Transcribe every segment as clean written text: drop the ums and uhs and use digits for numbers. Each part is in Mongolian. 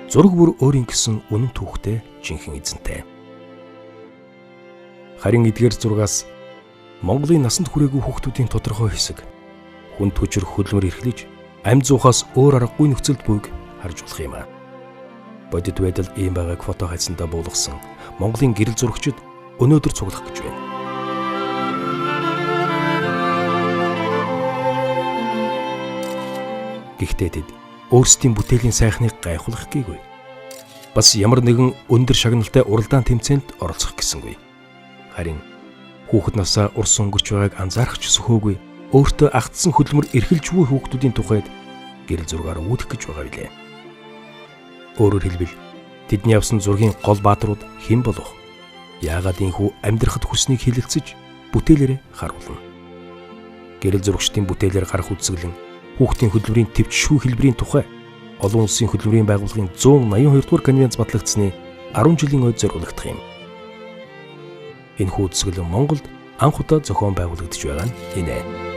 Зураг бүр өөрийн гэсэн үнэн түүхтэй жинхэнэ эзэнтэй. Харин эдгээр зургаас Монголын насанд хүрээгүй хүүхдүүдийн тодорхой хэсэг хүнд хүчээр хөдөлмөр эрхлэж амьд зуухаас өөр аргагүй нөхцөлд буйг харж болох юм. Бодит байдал ийм байгааг фото хайцсандаа буулгасан Монголын гэрэл зурагчид өнөөдөр цуглах гэж байна. Гэхдээ тэд өөрсдийн бүтээлийн сайхныг гайхуулах гээгүй. Бас ямар нэгэн өндөр шагналтай уралдаан тэмцээнд оролцох гэсэнгүй. Харин хүүхэд насаа урсан өнгөрч байгааг анзаарах ч сөхөөгүй өөртөө агтсан хөдөлмөр эрхэлж буй хүүхдүүдийн тухайд гэрэл зургаар үүдэх гэж байгаа билээ. Өөрөөр хэлбэл тэдний авсан зургийн гол бааtruуд хэн болох? Яагаад ийхүү амьдрахад хүснийг хилэлцэж бүтээлээрээ харуулна. Гэрэл зурагчдын бүтээлээр гарах үзэсгэлэн хүүхдийн хөдөлмөрийн төвчшгүй хэлбэрийн тухай олон улсын хөдөлмөрийн байгууллагын 182 дугаар конвенц батлагдсны 10 жилийн ойд зориулагдах юм. Энэ үзэсгэлэн Монголд анх удаа зохион байгуулагдж байгаа нь энэ.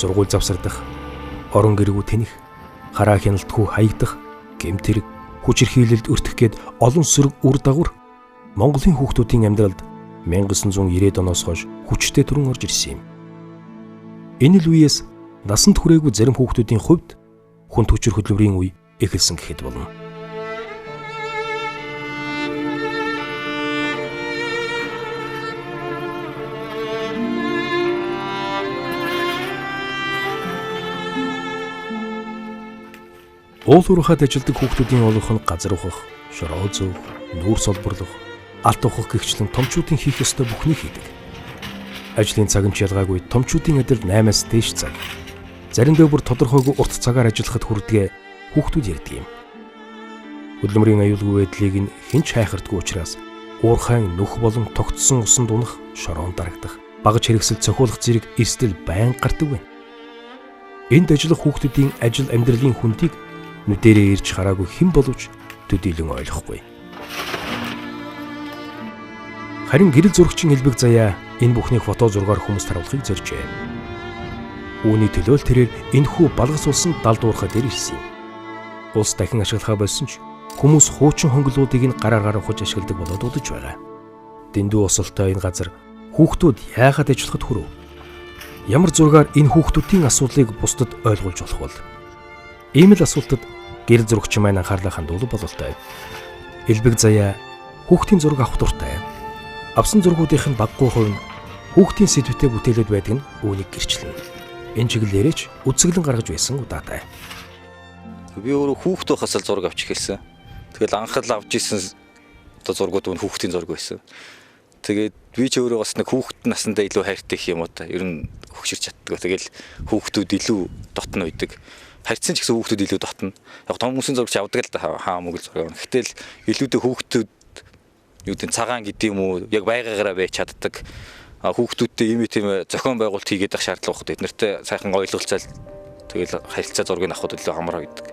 Сургууль завсардах, орон гэргүү тэнэх, хараа хяналтгүй хаягдах, гэмтэрэг, хүч хэрхийлэлд өртөх гээд олон сөрөг үр дагавар Монголын хүүхдүүдийн амьдралд 1990-ад оноос хойш хүчтэй түрэн орж ирсэн юм. Энэ л үеэс насанд хүрээгүй зарим хүүхдүүдийн хувьд хүнд хүчээр хөдөлмөрийн үе эхэлсэн гэхэд болно. Уул уурхад ажилдаг хүүхдүүдийн олонх нь газар ухах, шороо зөөх, нүүр солборлох, алт ухах гэгчлэн томчуудын хийх ёстой бүхнийг хийдэг. Ажлын цаг нь ч ялгаагүй томчуудын адил 8-аас дээш цаг. Заримдаа бүр тодорхойгүй урт цагаар ажиллахад хүрдэгэ хүүхдүүд ярьдаг юм. Хөдөлмөрийн аюулгүй байдлыг нь хэн ч хайхардгүй учраас уурхайн нүх болон тогтсон усанд унах, шороон дарагдах, багаж хэрэгсэл цохиулах зэрэг эрсдэл байнга гардаг байна. Энд ажиллах хүүхдүүдийн ажил амьдралын хүндийг нүдэрээ ирж хараагүй хэн боловч төдийлөн ойлгохгүй. Харин гэрэл зурагчийн элбэг заяа энэ бүхнийг фото зургаар хүмүүст харуулахыг зоржээ. Үүний төлөө л тэрээр энэхүү балгас улсанд далд уурхад ирсэн юм. Улс дахин ашиглахаа болсон ч хүмүүс хуучин хонглуудыг нь гараар ухаж ашигладаг болоод удаж байгаа. Дэндүү усалтай энэ газар хүүхдүүд яагаад ажиллахад хүрв? Ямар зургаар энэ хүүхдүүдийн асуудлыг бусдад ойлгуулж болох вэ? Ийм л асуултад гэрэл зурагч маань анхаарлаа хандуул бололтой. Элбэг заяа хүүхдийн зураг авах дуртай. Авсан зургуудын баггүй хувь нь хүүхдийн сэдвтэй бүтээлүүд байдаг нь үүнийг гэрчлэнэ. Энэ чиглэлээрээ ч үзэсгэлэн гаргаж байсан удаатай. Би өөрөө хүүхд байхаас л зураг авч эхэлсэн. Тэгэл анхаал авч исэн одоо зургууд нь хүүхдийн зураг байсан. Тэгээд би ч өөрөө бас нэг хүүхд насндаа илүү хайртай юм уу та. Ер нь хөгширч чаддаг. Тэгэл хүүхдүүд илүү дотно үйдэг. Харьцсан ч гэсэн хүүхдүүд илүү дотно. Яг том хүмүүсийн зурагч авдаг л да хаа мөгөл зураг. Гэтэл илүүтэй хүүхдүүд юу гэдэг цагаан гэдэг юм уу яг байгаагаараа байж чаддаг. Хүүхдүүдтэй ийм зохион байгуулалт хийгээд ах шаардлага багт. Эднэртэй сайхан ойлголцол тэгэл харилцаа зургийг авахд илүү амар байдаг.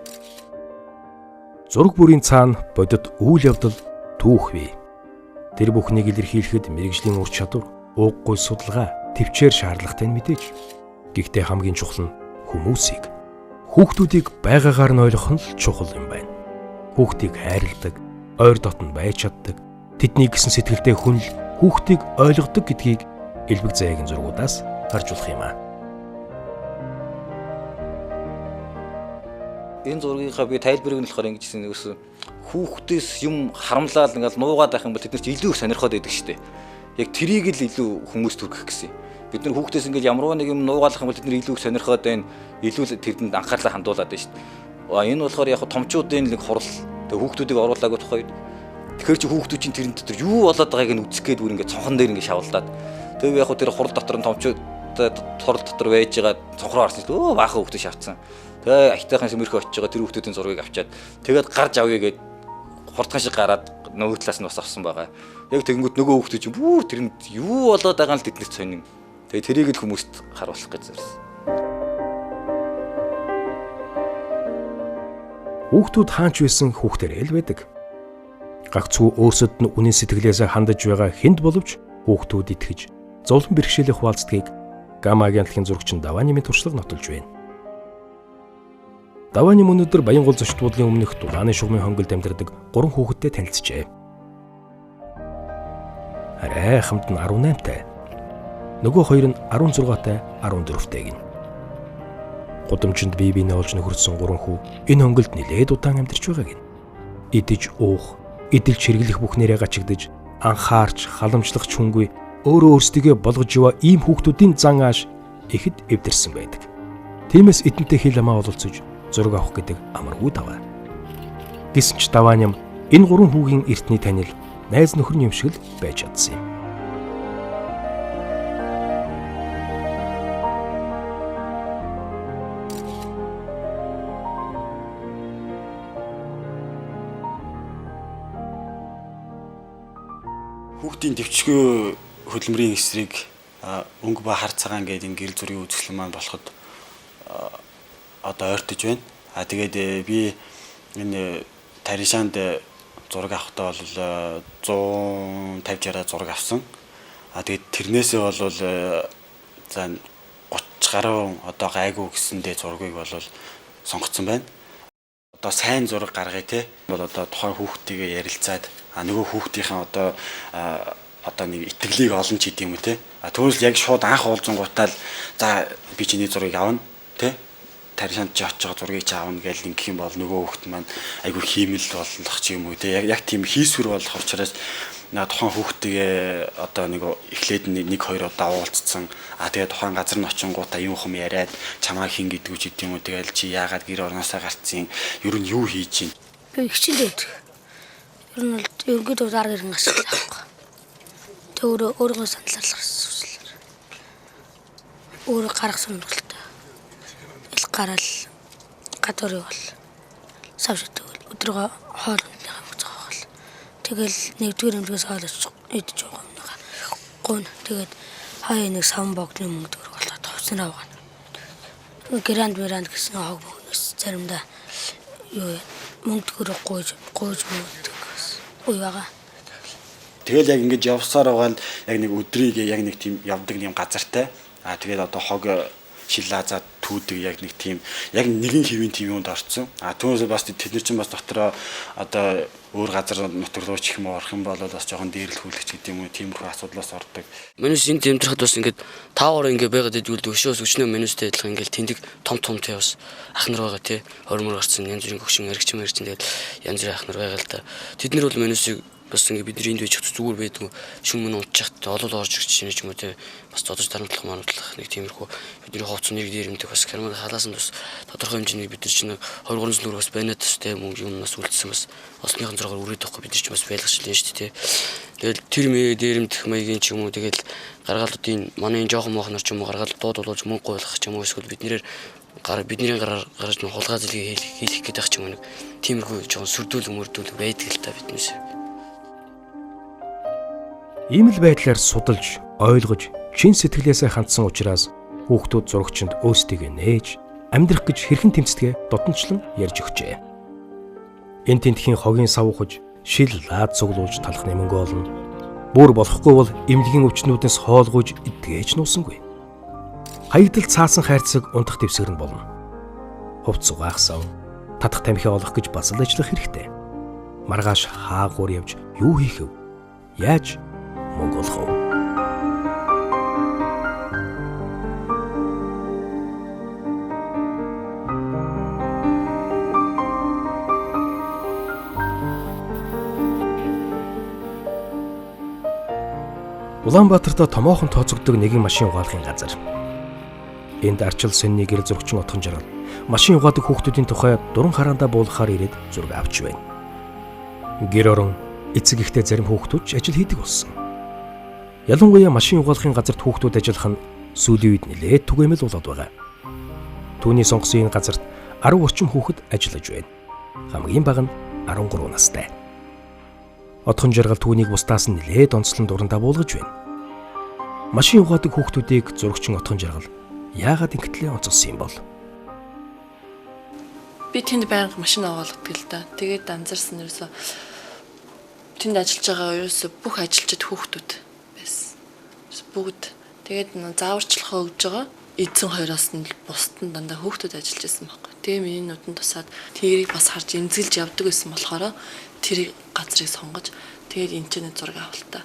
Зураг бүрийн цаана бодит үйл явдал түүх бий. Тэр бүхнийг илэрхийлэхэд мэрэгжлийн ур чадвар, ууггүй судалгаа, төвчээр шаардлагатай нь мэдээж. Гэхдээ хамгийн чухал нь хүмүүсийг, хүүхдүүдийг байгаагаар нь ойлгох нь л чухал юм байна. Хүүхдийг хайрладаг, ойр дотн байж чаддаг, тэдний гэсэн сэтгэлтэй хүн л хүүхдийг ойлгодог гэдгийг элбэг заяагийн зургуудаас харж болох юм аа. Энэ зургийнхаа би тайлбарыг нь болохоор ингэж хэлсэн нэгсэн хүүхдээс юм харамлал ингээл нуугаад байх юм бол тэд нар ч илүү сонирхоод байдаг шүү дээ. Яг трийг л илүү хүмүүст хүргэх гэсэн. Бид нар хүүхдээс ингээл ямар нэг юм нуугаалах юм бол тэд нар илүү сонирхоод байна. Илүү тэдэнд анхаарлаа хандуулад байна шүү дээ. Энэ болохоор яг томчуудын нэг хурал тэг хүүхдүүдийг оруулаагүй тухайд Тэгэхээр чи хүүхдүүд чинь тэрэн дотор юу болоод байгааг нь үзэх гээд бүр ингээд цонхон дээр ингээд шавлдаад. Тэгээ яг хөө тэр хурал дотор нь томчуудад хурал дотор байж байгаа цонхроо харсан чинь өө баахан хүүхдүүд шавцсан. Тэгээ ахтайхан сэмэрхэ очиж байгаа тэр хүүхдүүдийн зургийг авчаад тэгээд гарч авъя гээд хурдхан шиг гараад нөгөө талаас нь бас авсан байгаа. Яг тэгэнгүүт нөгөө хүүхдүүд чинь бүр тэрэнд юу болоод байгаа нь л тэднэрт сонин. Тэгээ тэрийг л хүмүүст харуулах гэж зорьсон. Хүүхдүүд хаанч байсан хүүхдэрээ л байдаг. Гагцхүү өөрсөд нь үнэн сэтгэлээсээ хандаж байгаа хэнд боловч хүүхдүүд итгэж зовлон бэрхшээлээ хуваалцдгийг Гама агентлагийн зурагчин Даванимын туршлага нотолж байна. Даваним өнөөдөр Баянгол зочд буудлын өмнөх Дулааны шугамын хонгилд амьдардаг 3 хүүхэдтэй танилцжээ. Арай хамт нь 18-тай. Нөгөө хоёр нь 16-тай, 14-тэй гин. Гудамжинд бие биенээ олж нөхөрсөн 3 хүү энэ хонгилд нэлээд удаан амьдарч байгаа гин. Идэж уух, эдэлж хэрэглэх бүх нэрээ гачигдж, анхаарч, халамжлах хүнгүй өөрөө өөрсдийгөө болгож яваа ийм хүүхдүүдийн зан ааш ихэд эвдэрсэн байдаг. Тиймээс эдэнтэй хил амаа ололцож зураг авах гэдэг амаргүй даваа. Гэсэн ч Даваним энэ 3 хүүгийн эртний танил найз нөхөрний юм шиг л байж чадсан юм. Хүүхдийн дэвчгүй хөдөлмөрийн эсрэг өнгө ба хар цагаан гэдэг энэ гэрэл зургийн үзэсгэлэн маань болоход одоо ойртож байна. Тэгээд би энэ Таришаанд зураг авахдаа бол 150-60 зураг авсан. Тэгээд тэрнээсээ бол за 30 гаруй одоо гайгүй гэсэндээ зургийг бол сонгоцсон байна. Одоо сайн зураг гаргая те. Бол одоо тухайн хүүхдтэйгээ ярилцаад нөгөө хүүхдийн одоо нэг итгэлийг олон ч хийх юм те. Түүнээс яг шууд анх уулзангуутаа л за би чиний зургийг авна те. Таришаанд ч очиж байгаа зургийг ч аавна гэж ингэх юм бол нөгөө хүүхд маань айгүй хиймэл болох ч юм уу те. Яг тийм хийсвэр болох учраас тухайн хүүхдтэйгээ одоо нэг эхлээд нэг хоёр удаа уулзсан. Тэгээд тухайн газар нь очингуудаа юу юм яриад чамаа хин гэдгүү ч гэдэм үү. Тэгэл чи яагаад гэр орноосоо гарцсан? Ер нь юу хийж чинь? Би хичээлээд. Ер нь бол өнгөд удаар гэрэн ашиглах байхгүй. Тэ өөрөө саналлах сүслэр. Өөрөө гарах сонирхолтой. Ил гараал гадуур явал. Савштай өдрөгөө хоол ундынхаа мөц авах. Тэгэл нэгдүгээр эмчгээс хоолож идэж байгаа юм нага. Гон тэгээд хаяа нэг савн богдны мөнгө төгрөг болоод товсноо авах. Гранд гэсэн хог богноос заримдаа юу мөнгө төгрөг гойж мөнгө уяага. Тэгэл яг ингэж явсаар байгаа л яг нэг өдрийг яг нэг тийм явдаг юм газартай. Тэгээд одоо хог шилаазаад түүдэг яг нэг тийм яг нэгэн хэвийн тийм юунд орцсон. Түүнээс бас тэд нар чинь бас дотроо одоо өөр газар нутглууч их юм орох юм бол бас жоохон дээрлэхүүлэгч гэдэг юм уу тиймэрхүү асуудлаас ордог. Минус энэ тэмдрахад бас ингээд таавар ингээд байгаад идвэл өшөөс өчнөө минустэй адилхан ингээд тэндэг том тий бас ах нар байгаа тий хормор гарцсан янз бүрийн гөгшин эргчим тэгээд янз бүрийн ах нар байгаа л да. Тэд нар бол минусыг бас ингээд бидний энд байж зүгээр байдгүй шүн мөн унтчихт олол орж ирж чинь ч юм уу тий бас додож тарамтлах манутлах нэг тиймэрхүү бидний хооц нэр дээрэмдэг бас герман халаасан бас тодорхой хэмжээний бид нар чинь 23 нүр бас байна төстэй мөнгө юмнаас үлдсэн бас осныхан зургаар үрээд байхгүй бид нар ч бас байлгачлаа шүү дээ тий. Тэгэл тэр дээрэмдэх маягийн ч юм уу тэгэл гаргаалуудын манай энэ жоохон моох нар ч юм уу гаргаал дуудуулж мөнгө гойлгох ч юм уу эсвэл бидний гараар гараж нэг хулгай зэлгийг хийх гэдэг ч юм уу нэг тиймэрхүү жоохон сүрдүүл өмөрдүүл байдаг л та биднээс. Ийм л байдлаар судалж, ойлгож, чин сэтгэлээсээ хандсан учраас хүүхдүүд зурагчинд өөрсдийгөө нээж, амьдрах гэж хэрхэн тэмцдэгэ додончлон ярьж өгчээ. Энэ тентхийн хогийн сав ухаж, шил лаад цуглуулж талхны мөнгө олно. Бүр болохгүй бол эмнэлгийн өвчнүүдээс хоолгож идгээч нуусангүй. Хаягдал цаасан хайрцаг унтах дэвсгэр нь болно. Хувц угаах сав, татах тамхи олох гэж бас л ажиллах хэрэгтэй. Маргааш хаагуур явж юу хийх вэ? Яаж мөнгө олох вэ? Улаанбаатарт томоохон тооцогддог нэгэн машин угаалгын газар. Энд арчил сонины гэрэл зурагчин отхон жаргал машин угаадаг хүүхдүүдийн тухай дуран хараандаа буулгахаар ирээд зураг авч байна. Гэр орон эцэг ихтэй зарим хүүхдүүд ч ажил хийдэг болсон. Ялангуяа машин угаалгын газарт хүүхдүүд ажиллах нь сүүлийн үед нэлээд түгээмэл болоод байгаа. Түүний сонгосон энэ газарт 10 орчим хүүхэд ажиллаж байна. Хамгийн бага нь 13 настай. Отхон жаргал түүнийг бусдаас нь нэлээд онцлон дурандаа буулгаж байна. Машин угаадаг хүүхдүүдийг зурагчин отхон жаргал яагаад ингэтлээ онцолсон юм бол? Би тэнд байнга машин угаалгадаг л да. Тэгээд анзаарсан ерөөсө тэнд ажиллаж байгаа ерөөсө бүх ажилчид хүүхдүүд байсан. Бүгд тэгээд зааварчилгаа өгж байгаа. Эзэн хоёроос нь бусд нь дандаа хүүхдүүд ажиллаж байсан байхгүй. Тэгээ миний нүдэнд тусаад тэрийг бас харж эмзэглэж явдаг байсан болохоор тэр газрыг сонгож тэгээд энэ ч нэг зураг авалтаа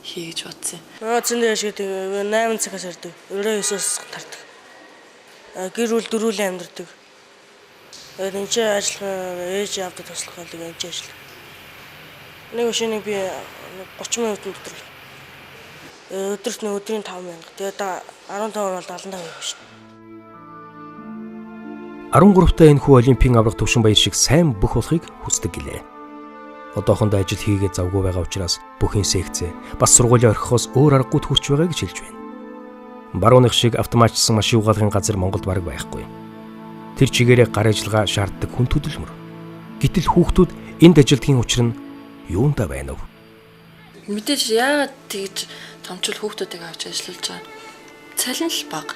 хийж бодсон. Зөндөө шиг 8 цагаас ирдэг. Өрөө 9-оос тардаг. Гэр бүл дөрүүлэн амьдардаг. Энд ч ажиллах ээж авдаг туслах гэдэг энэ ч ажил. Нэг өшөөнийг би 30 минут дотор өдөрт нэг өдрийн 5,000. Тэгээд 15 бол 75 байх шүү. 13-та энэ хүү олимпийн аврах Төвшин Баяр шиг сайн бүх болохыг хүсдэг гэлээ. Одоохондоо ажил хийгээд завгүй байгаа учраас бүхэн секцээ бас сургуулийн орхихоос өөр аргагүй хүрч байгаа гэж хэлж байна. Барууных шиг автоматчсан машин угаалгын газар Монголд бараг байхгүй. Тэр чигээрээ гар ажиллагаа шаарддаг хүн төдөлмөр. Гэтэл хүүхдүүд энд ажилтгийн учир нь юундаа байна вэ? Мэдээж яагаад тэгж томчул хүүхдүүдийг авч ажиллуулж байгаа. Цалин л бага.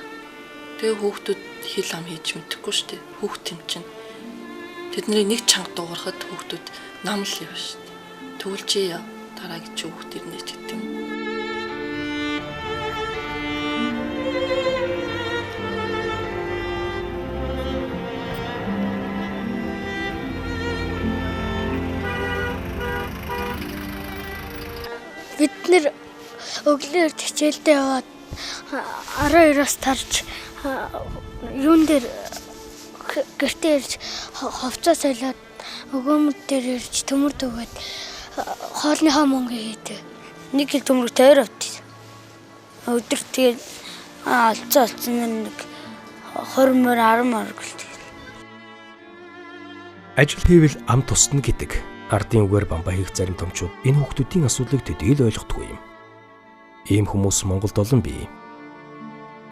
Тэгээ хүүхдүүд хил ам хийж мэдэхгүй шүү дээ. Хүүхд юм чинь. Тэдний нэг чанга дуугархад хүүхдүүд нам л явна шүү дээ. Тэгвэл чи дараагийн чи хүүхд ирнэ ч гэдэг юм. Бид нэр өглөөр хичээлдээ яваад 12-оос тарж юун дээр гэртээ ирж ховцоо солиод өгөөмөд дээр ирж төмөр төгөөд хоолныхаа мөнгө хийдэг. Нэг хил төмөр 20 авт. Өдөр тэгээд алцсан нэг 20 мөр 10 мөр гэлтэй. Ажил хийвэл ам тусна гэдэг ардын үгээр бамбаа хийх зарим томчууд энэ хүүхдүүдийн асуудлыг төдийл ойлгохгүй юм. Ийм хүмүүс Монголд олон бий.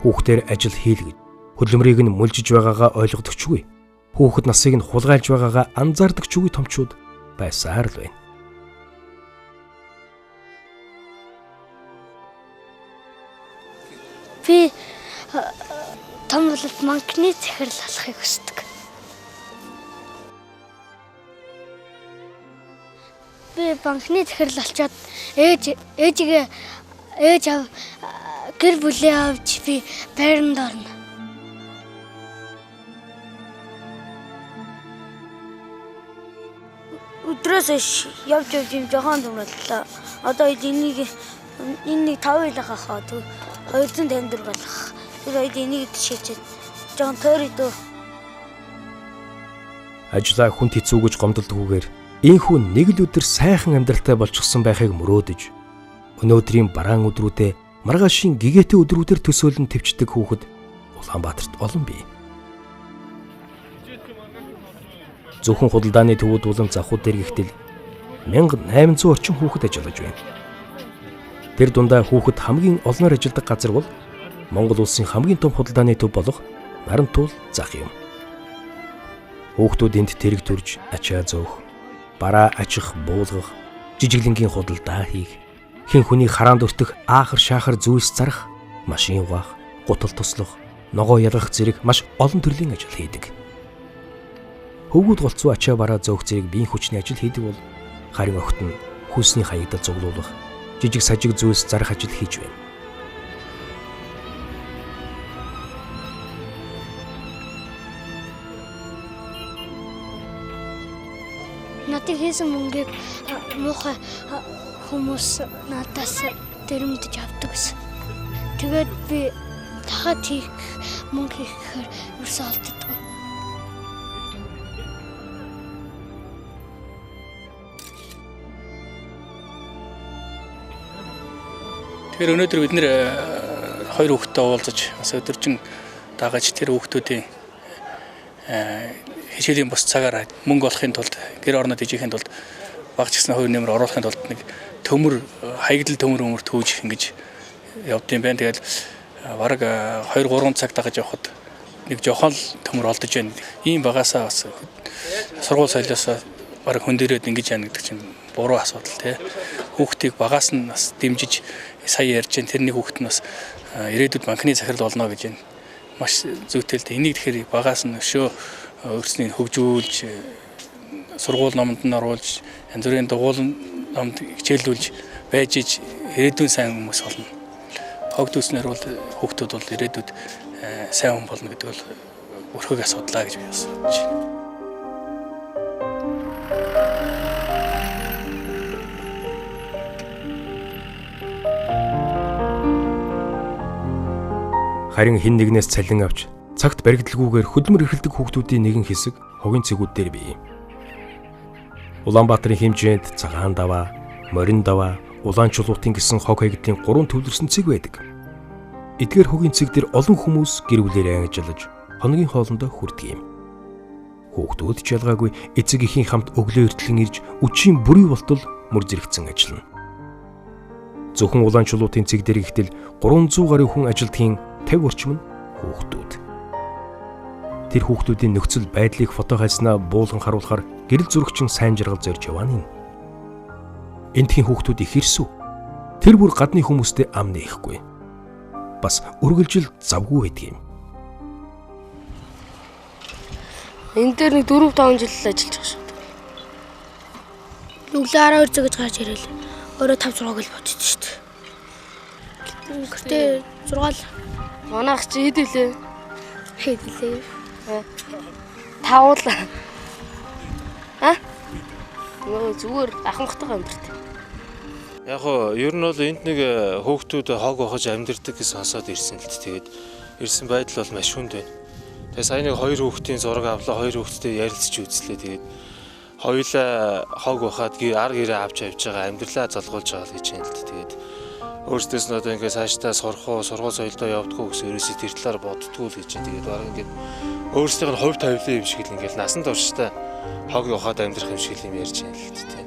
Хүүхдээр ажил хийлгэж хөдөлмөрийг нь мүлжиж байгаагаа ойлгодогчгүй. Хүүхэд насыг нь хулгайлж байгаагаа анзаардагчгүй томчууд байсаар л байна. Би том болоод банкны захирал болохыг хүсдэг. Би банкны захирал болчоод ээж гэр бүлээ авч би байранд орно. Өдрөөс явж юм жоохон дурлаа. Одоо энийг 5 хил хахаа тэг 254 болох. Тэр энийг шийдэж жоохон тойроо. Ажлаа хүнд хэцүү гэж гомдолдгүйгээр ийхүү нэг л өдөр сайхан амьдралтай болчихсон байхыг мөрөөдөж өнөөдрийн бараан өдрүүдэд маргаашийн гэгээтэй өдрүүдээр төсөөлөн төвчдөг хүүхэд Улаанбаатарт олон бий. Зөвхөн худалдааны төвүүд болон завхууд дээр гихтэл 1800 орчим хүүхэд ажиллаж байна. Тэр дундаа хүүхэд хамгийн олноор ажилладаг газар бол Монгол улсын хамгийн том худалдааны төв болох Нарантуул зах юм. Хүүхдүүд энд тэрэг төрж, ачаа зөөх, бараа ачих, буулгах, жижиглэнгийн худалдаа хийх, хэн хүний хараанд өртөх аахар шаахар зүйлс зарах, машин угаах, гутал туслах, ногоо ялгах зэрэг маш олон төрлийн ажил хийдэг. Хөвгүүд голцоо ачаа бараа зөөх зэрэг биеийн хүчний ажил хийдэг бол харин огт нь хүнсний хаягдал зуглуулах, жижиг сажиг зүйлс зарах ажил хийж байна. Надад хийсэн мөнгийг муухай хүмүүс надаас дэрэмдэж авдаг гэсэн. Тэгээд би дахиад хийх мөнгө хийхээр ерөөсөө олддоггүй. Тэгэхээр өнөөдөр бид нэр 2 хүүхэдтэй уулзаж бас өдөржин дагаж тэр хүүхдүүдийн хичээлийн бус цагаар мөнгө олохын тулд гэр орнод ижихийн тулд багч гэсэн 2 нэмэр оруулахын тулд нэг төмөр хаягдл төмөр төөж ингэж явд юм байна. Тэгэл бараг 2-3 цаг дагаж явхад нэг жохон л төмөр олдож байна. Ийм багасаа бас сургууль соёлоос бараг хөндөрөөд ингэж яана гэдэг чинь буруу асуудал тий. Хүүхдийг багаас нь бас дэмжиж сая ярьж байна. Тэрний хүүхд нь бас ирээдүйд банкны захирал болно гэж байна. Маш зүйтэй. Энийг тэгэхээр багаас нь өшөө өөрсний хөгжүүлж сургууль номонд нь оруулж янз бүрийн дугуйлан номд хичээллүүлж байж иж ирээдүйн сайн хүмүүс болно. Хог төснөр бол хүүхдүүд бол ирээдүйд сайн хүн болно гэдэг бол өрхөг асуудлаа гэж би бас бодож байна. Харин хэн нэгнээс цалин авч цагт баригдалгүйгээр хөдөлмөр эрхэлдэг хүүхдүүдийн нэгэн хэсэг хогийн цэгүүд дээр бий. Улаанбаатарын хэмжээнд цагаан даваа, морин даваа, улаан чулуутын гэсэн хог хаягдлын 3 төвлөрсөн цэг байдаг. Эдгээр хогийн цэг дээр олон хүмүүс гэр бүлээрээ ажиллаж хоногийн хоолндоо хүрдэг юм. Хүүхдүүд ч ялгаагүй эцэг эхийн хамт өглөө эртлэн ирж үчийн бүрий болтол мөр зэрэгцэн ажиллана. Зөвхөн улаан чулуутын цэг дээр ихтэл 300 гаруй хүн ажилтгийн 50 орчим нь хүүхдүүд. Тэр хүүхдүүдийн нөхцөл байдлыг фото хайснаа буулган харуулахаар гэрэл зурагчин сайн жаргал зорж явааны. Энтхийн хүүхдүүд их ирсв. Тэр бүр гадны хүмүүстэй ам нээхгүй. Бас үргэлжил завгүй байдаг юм. Энэ дээр нэг 4-5 жил ажиллаж байгаа шүү. Нүглээ 12 цаг гэж гарч ирэл. Өөрөө 5-6 гэл бодчих шүү дээ. Гэтэ 6 л Манайх чи хэд үлээ? хэд лээ. Тавуул. Зүгээр ахмахтайгаа амьдэрт. Яг гоо ер нь бол энд нэг хөөгтүүд хог ухаж амьдэрдэг гэсэн сонсоод ирсэн л тэгээд ирсэн байдал бол маш хүнд байна. Тэгээд сая нэг 2 хүүхдийн зураг авлаа, 2 хүүхдтэй ярилцж үзлээ. Тэгээд хоёулаа хог ухаад ар гэрээ авч явж байгаа амьдралаа залгуулж байгаа л гэж байна л тэгээд өөртөөс нь одоо ингээд цаашдаа сурах уу, сургууль соёлдоо явдггүй гэсэн ерөөсөө тэр талаар боддггүй л гэж байна. Тэгээд баг ингээд өөрсдийнх нь хувь тавилан юм шиг л ингээд насан туршдаа хог ухаад амьдрах юм шиг юм ярьж байна л тийм.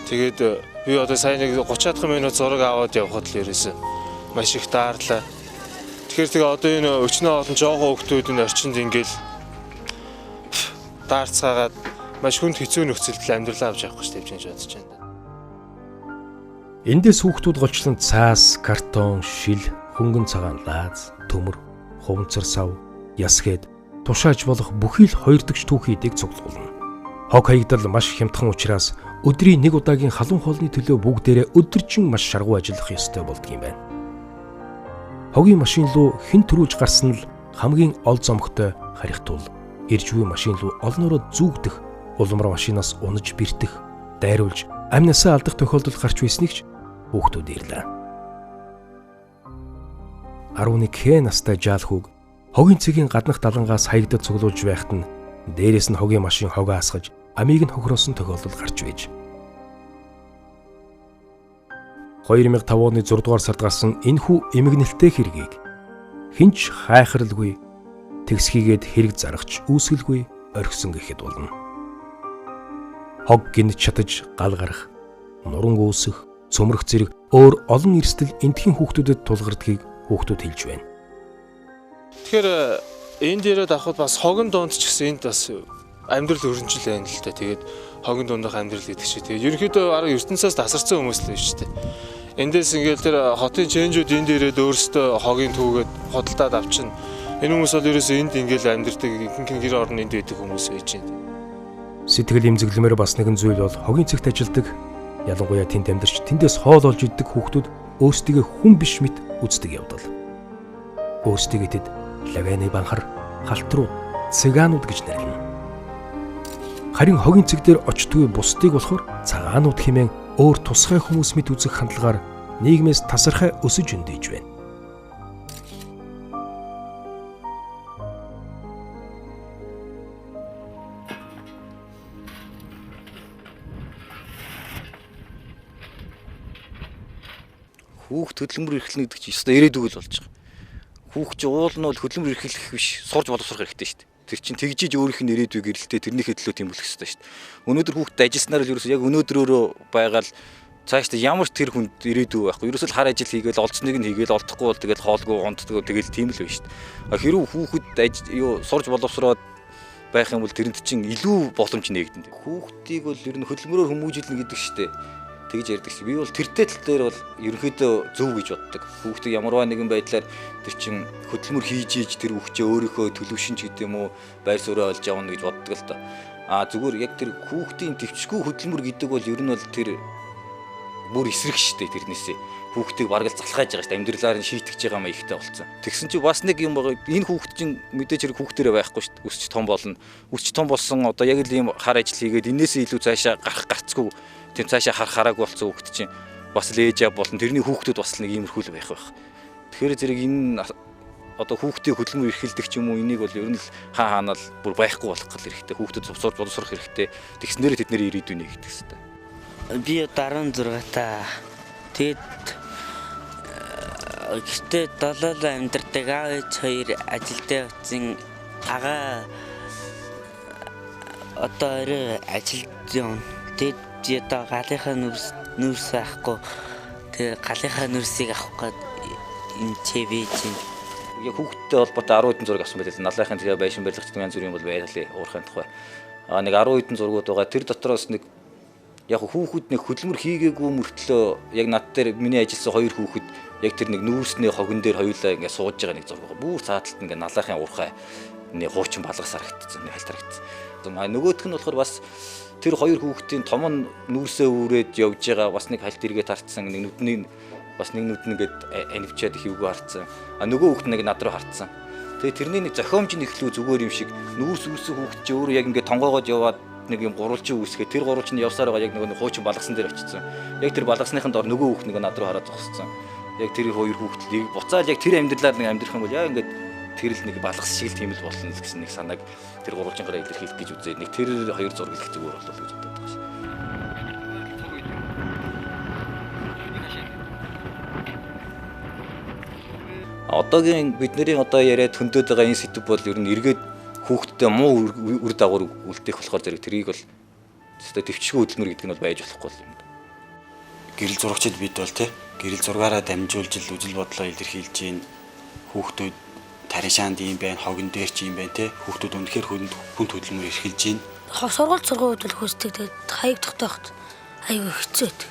Тэгээд би одоо сая нэг 30-аад минут зураг аваад явхад л ерөөсөө маш их таарлаа. Тэгэхээр тэгээ одоо энэ өчнөө олон жоохон хүүхдүүд энэ орчинд ингээд даарцаагаад маш хүнд хэцүү нөхцөлд амьдралаа авч явах гэж тавьж бодож байна. Эндээс хүүхдүүд голчлон цаас, картон, шил, хөнгөн цагаан лааз, төмөр, хуванцар сав, ясгээд тушааж болох бүхий л 2 дахь түүхийдийг цуглуулна. Хог хаягдал маш хямдхан учраас өдрийн 1 удаагийн халуун хоолны төлөө бүгдээрээ өдөржин маш шаргуу ажиллах ёстой болдгийм байна. Хогийн машин руу хэн төрүүлж гарсан л хамгийн ол зомгтой харихтуул иржгүй машин руу олноороо зүүгдэх, улмар машинаас унаж бэртэх, дайруулж амнасаа алдах тохиолдол гарч байсныг ч хүүхдүүд ирлээ. 11 настай жаал хүүг хогийн цэгийн гаднах далангаас хаягдад цуглуулж байхад нь дээрээс нь хогийн машин хогоо асгаж амийг нь хохироосон тохиолдол гарч байж. 2005 оны 6 дугаар сард гарсан энэхүү эмгэнэлтэй хэргийг хинч хайхралгүй тэгсхийгээд хэрэг зарагч үүсгэлгүй орхисон гэхэд болно. Хог гинж чатаж гал гарах, нуран үүсэх, цөмрөх зэрэг өөр олон эрсдэл энтхийн хүүхдүүдэд тулгардгийг хүүхдүүд хэлж байна. Тэгэхээр энэ дээрээ давхад бас хогон донд ч гэсэн энд бас амьдрал өрнжил байна л да. Тэгээд хогон дундах амьдрал гэдэг чинь тэгээд ерөнхийдөө арга ертөнцөөс тасарсан хүмүүс л байна шүү дээ. Эндээс ингээл тэр хотын чэнжүүд энэ дээрээ өөрсдөө хогийн түүгээд хөдөлтаад авчин. Энэ хүмүүс бол ерөөсөө энд ингээл амьдэрдэг ихэнх гэр орны энд байдаг хүмүүс байж байна. Сэтгэл имзэглэмээр бас нэгэн зүйл бол хогийн цэгт ажилдаг, ялангуяа тэнд амьдарч тэндээс хоол олж иддэг хүүхдүүд өөрсдийгөө хүн биш мэт үздэг явдал. Өөрсдийгөө тэд лавэны банхар, халтруу, цэгаанууд гэж нэрлэнэ. Харин хогийн цэг дээр очтгүй бусдыг болохоор цагаанууд хэмээн өөр тусгай хүмүүс мэт үзэх хандлагаар нийгмээс тасархай өсөж өндөөж байна. Хүүхд хөдөлмөр эрхлэнэ гэдэг чинь өстой ирээдүг л болж байгаа. Хүүхд чи уул нь бол хөдөлмөр эрхлэх биш, сурж боловсрох хэрэгтэй шүү дээ. Тэр чинь тэгжиж өөрийнх нь ирээдүйг гэрэлтэй тэрнийхээ төлөө тийм болох ёстой шүү дээ. Өнөөдөр хүүхдэд ажилласнаар л ерөөсөө яг өнөөдрөөрөө байгаад цаашдаа ямар ч тэр хүнд ирээдүй байхгүй. Ерөөсөө л хар ажил хийгээл олцсныг нь хийгээл олдохгүй бол тэгэл хоолгүй унтдаг тэгэл тийм л байна шүү дээ. Хэрвээ хүүхэд сурж боловсроод байх юм бол тэрэнд чинь илүү боломж нээгдэнэ. Хүүхдийг бол ер нь хөдөлмөрөөр хүмүүжүүлнэ гэдэг шүү дээ. Тэгж ярьдаг шүү. Би бол тэртэй тал дээр бол ерөнхийдөө зөв гэж боддог. Хүүхдийг ямарваа нэгэн байдлаар тэр чин хөдөлмөр хийж ийж тэр хүүхчээ өөрийнхөө төлөвшинч гэдэг юм уу байр суурь олж явна гэж боддог л та. Зүгээр яг тэр хүүхдийн төвчгүй хөдөлмөр гэдэг бол ер нь бол тэр бүр эсрэг шүү дээ тэрнээсээ. Хүүхдийг бараг л залхааж байгаа шүү дээ. Амьдралаар нь шийтгэж байгаа маяг ихтэй болцсон. Тэгсэн чи бас нэг юм байгаа. Энэ хүүхд чинь мэдээж хэрэг хүүхдэрээ байхгүй шүү дээ. Өсч том болно. Өсч том болсон одоо яг л ийм хар ажил хийгээд энээсээ илүү цаашаа гарцгүй тийм цаашаа хараагүй болсон хүүхд чинь бас л ээж аа болон тэрний хүүхдүүд бас нэг иймэрхүү л байх. Тэгэхээр зэрэг энэ одоо хүүхдийн хөдөлмөр эрхэлдэг ч юм уу энийг бол ер нь л хаанаа л бүр байхгүй болох гал хэрэгтэй. Хүүхдэд цуцурж боловсрох хэрэгтэй. Тэгснээр тэдний ирээдүй нэгдэх хэрэгтэй. Би одоо 16 та. Тэгэд гэртээ долоолоо амьдардаг аав ээж хоёр ажилдаа утсан агаа одоо орой ажилд явна. Тэгэд би одоо галынхаа нүрс авахгүй тэгээ галынхаа нүрсийг авах гээд энэ чивэж чинь яг хүүхдтэй холбоотой 10 хэдэн зураг авсан байлээ. Наллахын тэгээ байшин барилгач янз бүрийн бол байрлалын уурхайн тухай. Нэг 10 хэдэн зургууд байгаа. Тэр дотроос нэг яг хүүхэд нэг хөдөлмөр хийгээгүй мөртлөө яг над дээр миний ажилласан 2 хүүхэд яг тэр нэг нүүрсний хогон дээр хоёулаа ингээд сууж байгаа нэг зураг байгаа. Бүр цааталт ингээд наллахын уурхай нэг хуучин балгас харагдсан, нэг хальтрагдсан. Нөгөөх нь болохоор бас тэр 2 хүүхдийн том нь нүүрсээ үүрээд явж байгаа бас нэг хальт эргээ тарцсан, нэг нүдний бас нэг нүд нь ингээд анивчаад ихвгүй харцсан. Нөгөө хүүхд нэг над руу харцсан. Тэгээ тэрний нэг зохиомж нь ихлүү зүгээр юм шиг нүүрс үүсэх хүүхд чи өөрөө яг ингээд тонгоогоод яваад нэг юм гурвалжин үүсгээ тэр гурвалжинд явсаар байгаа яг нэг хуучин балгасан дээр очсон. Яг тэр балгасныхын дор нөгөө хүүхд нэг над руу хараад зогссон. Яг тэр 2 хүүхдийг буцаад яг тэр амьдралаар нэг амьдрах юм бол яа ингээд тэр л нэг балгас шиг л тийм л болно л гэсэн нэг санааг тэр гурвалжингаараа илэрхийлэх гэж үзээд нэг тэр 2 зураг их зүгээр болов гэж боддог байгаа шээ. Одоогийн бидний одоо яриад хөндөд байгаа энэ сэдв бол ер нь эргээд хүүхдтэй муу үр дагавар үлдээх болохоор зэрэг тэрийг бол зөвхөн төвчгүй хөдөлмөр гэдэг нь бол байж болохгүй юм. Гэрэл зурагчид бид бол тий гэрэл зургаараа дамжуулж л үжил бодлоо илэрхийлж гин хүүхдүүд таришаанд юм байна, хогон дээр ч юм байна тий хүүхдүүд үнэхээр хүнд хөдөлмөр эрхэлж гин. Сургууль бол хөөсдөг тэгээд хаяг тогтооход аюу хэцүү байдаг.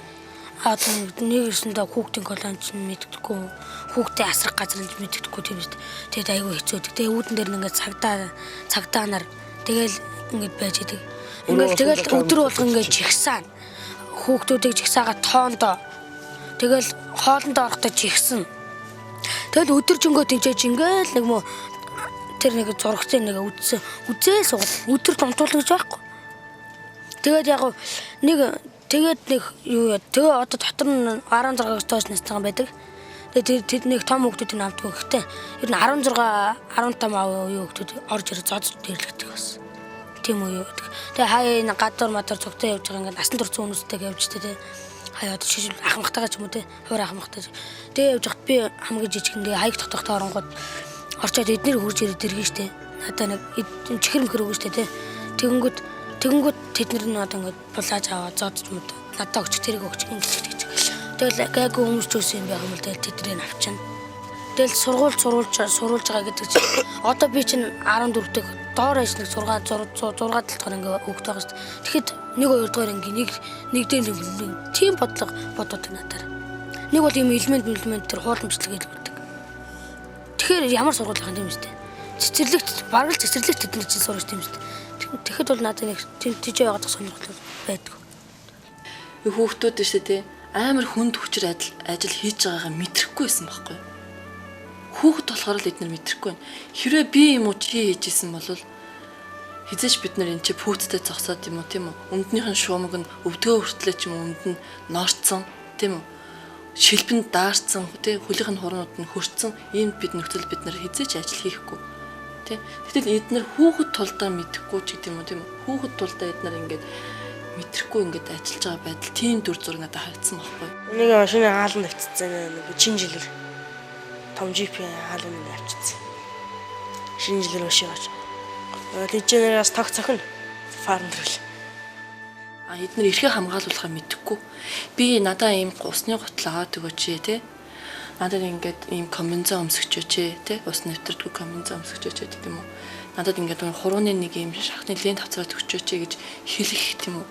Нэгэсэндээ хүүхдийн колонч нь мэддэггүй, хүүхдээ асрах газар нь мэддэггүй тийм үү. Тэгээд аюу хэцүү байдаг. Тэгээд үүдэн дээр ингээд цагдаанаар тэгэл ингээд байж идэг. Ингээд тэгэл өдөр болго ингээд жигсаана. Хүүхдүүдийг жигсаагаа тоондоо. Тэгэл хоолндоо орохдоо жигсэн. Тэгэл өдөр жингөө тэнцэж ингээд нэг мө тэр нэг зурагцын нэг үзээл сугал өдөр томтуулна гэж байхгүй. Тэгээд яг нэг юу яа тэгээ одоо дотор нь 16-аас доош настай байдаг. Тэгээд тэд нэг том хүүхдүүдийг авдаг. Гэхдээ ер нь 16 15 аав юу хүүхдүүд орж ирээ зодж дэрлэгдэг бас. Тийм үү. Тэгээ хаяа гадуур мадар цогтой явж байгаа ингээд насан турш хүмүүстэйг явж тээ. Хаяа одоо шишил ахмахтайгаа ч юм уу те. Хуур ахмахтай. Тэгээ явж хат би хамгийн жижигнээ хаяг тогтохтой оронгууд орчоод эднэр хурж ирээд дэргэн штэ. Надаа нэг чихэр мөхөр өгөн штэ те. Тэгэнгүүт тэднэр нь одоо ингээд булааж аваад зодж юм уу. Надаа өгч тэрийг өгч ингэж. Тэгэл гайгүй хүмүүс ч үсэн юм байх юм л тэгэл тэднийг авчна. Тэгэл суруулж байгаа гэдэг чинь одоо би чинь 14 дэх доор ажил нэг 6 талдгаар ингээд өгдөг байгаа шүү дээ. Тэгэхэд 1 2 дугаар ингээд нэг дээр тийм бодлого бодоод байна надаар. Нэг бол юм элемент тэр хууламжлал гэдэг үүдэг. Тэгэхээр ямар сургууль байх юм бэ? Цэцэрлэгт бараг л цэцэрлэгт тэдний чинь сурах юм шүү дээ. Тэгэхэд бол надад нэг тийж байгаад сонирхол байдаг. Хүүхдүүд шүү дээ амар хүнд хүчээр ажил хийж байгаагаа мэдрэхгүй байсан байхгүй. Хүүхэд болохоор л эдгээр мэдрэхгүй байна. Хэрвээ би юм уу чи хийжсэн бол хизээч бид нар энэ чи пүүцтэй зогсоод юм уу тийм үү? Өмднийхэн шуумаг нь өвдгөө хүртлээ ч юм уу өмд нь ноорцсон тийм үү? Шилбэнд даарцсан тийм хөлийнх нь хурнууд нь хөрцсөн иймд бид нөхцөл бид нар хизээч ажил хийхгүй. Тийм. Гэтэл эдгээр хүүхэд тулдаа мэдэхгүй ч гэдэм үү тийм үү? Хүүхэд тулдаа эдгээр ингээд мэдрэхгүй ингээд ажиллаж байгаа байдал тийм дүр зураг надад харагдсан байхгүй. Нэг машины хаалт авчихсан нэг шинэ жилээр том джип хаалт авчихсан. Шинэ жилээр өшөөж. Тэнцэнээс тог цохино фармдрэл. Эдгээр эрхээ хамгаалуулахаа мэдэхгүй. Би надаа ийм усны гутал аваад өгөөч тий. Надад ингээд ийм комбинзон өмсгчөөч тий. Ус нэвтрдэггүй комбинзон өмсгчөөч гэдэг юм уу. Надад ингээд хурууны нэг ийм шахны лент авцраад өгчөөч гэж хэлэх тийм үү.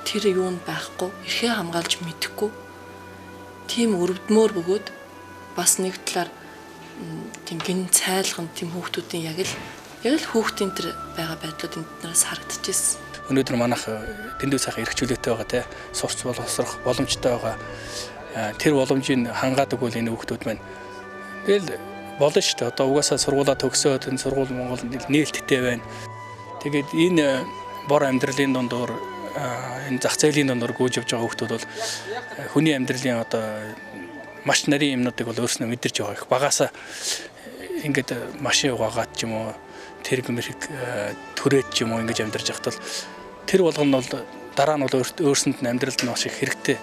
Тэр юу нь байхгүй. Эрхээ хамгаалж мэдэхгүй. Тийм өрөвдмөр бөгөөд бас нэг талаар тийм гин цайлган тийм хүүхдүүдийн яг л хүүхдийн тэр байгаа байдлууд энднээс харагдчихсэн. Өнөөдөр манайх дэндүү сайхан эрхчлөлттэй байгаа те сурч боловсрох боломжтой байгаа. Тэр боломжийг хангаадаг бол энэ хүүхдүүд маань тэгэл болно шүү дээ. Одоо угаасаа сургуулаа төгсөөд энэ сургууль Монгол нээлттэй байна. Тэгээд энэ бор амьдралын дундуур энэ зах зээлийн дундуур гүйж явж байгаа хүүхдүүд бол хүний амьдралын одоо маш нарийн юмнуудыг бол өөрснөө мэдэрч байгаа их багаасаа ингээд машин угаагаад ч юм уу тэрэг мэрэг түрээд ч юм уу ингэж амьдарч байхад л тэр болгоно бол дараа нь бол өөрсөнд нь амьдралд нь маш их хэрэгтэй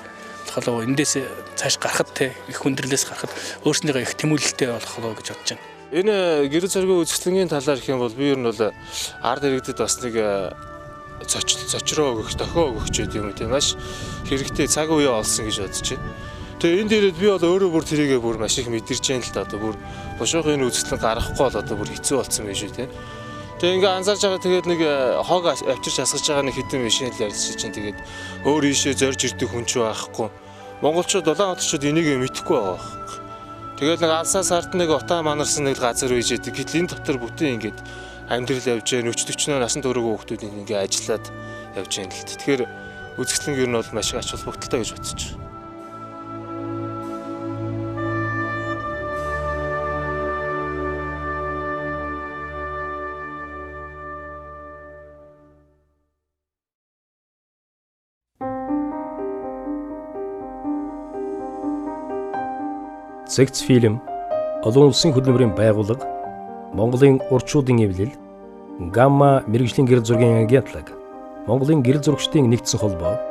болохоо эндээс цааш гарахад те их хүндрэлээс гарахад өөрснийгөө их тэмүүлэлтэй болохоо гэж бодож байна. Энэ гэр зоргийн үзэсгэлэнгийн талаар гэх юм бол би ер нь бол ард иргэдэд бас нэг цочроо өгөх, дохио өгөх ч гэдэг юм те маш хэрэгтэй цаг үе олсон гэж бодож байна. Тэгээ энэ дээрээ би бол өөрөө бүр тэрийгээ бүр маш их мэдэрч байна л да. Одоо бүр бошоохын үзэсгэлэн гарахгүй бол одоо бүр хэцүү болсон байх шүү те. Тэгээ ингээ анзаарч байгаа тэгээд нэг хог авчирч асгаж байгаа нэг хитэн машин л ярьж чинь тэгээд өөр ийшээ зорж ирдэг хүн ч байхгүй. Монголчууд Улаанбаатарчууд энийг мэдэхгүй байгаа. Тэгээд нэг алсаас ард нэг утаа манарсан нэг газар үйж яадаг. Гэтэл энэ дотор бүтэн ингээд амьдрал явж байгаа 40-40 насан туршийн хүүхдүүд ингээ ажиллаад явж байна л. Тэгэхээр үзэсгэлэн ер нь бол маш их ач холбогдолтой гэж бодож байна. Цэгц фильм, олон улсын хөдөлмөрийн байгууллага, Монголын урчуудын эвлэл, Гамма мэрэгжлийн гэрэл зургийн агентлаг, Монголын гэрэл зурагчдын нэгдсэн холбоо,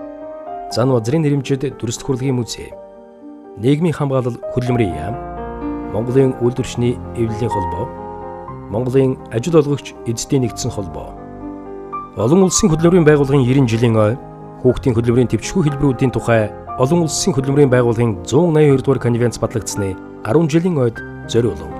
Зан базрын нэрэмжид дүрслэх хурлын музей, нийгмийн хамгаалал хөдөлмөрийн яам, Монголын үйлдвэрчний эвлэлийн холбоо, Монголын ажил олгогч эзэдийн нэгдсэн холбоо, олон улсын хөдөлмөрийн байгууллагын 90 жилийн ой, хүүхдийн хөдөлмөрийн төвчгүй хэлбэрүүдийн тухай олон улсын хөдөлмөрийн байгууллагын 182 дугаар конвенц батлагдсны 10 жилийн ойд зориулав.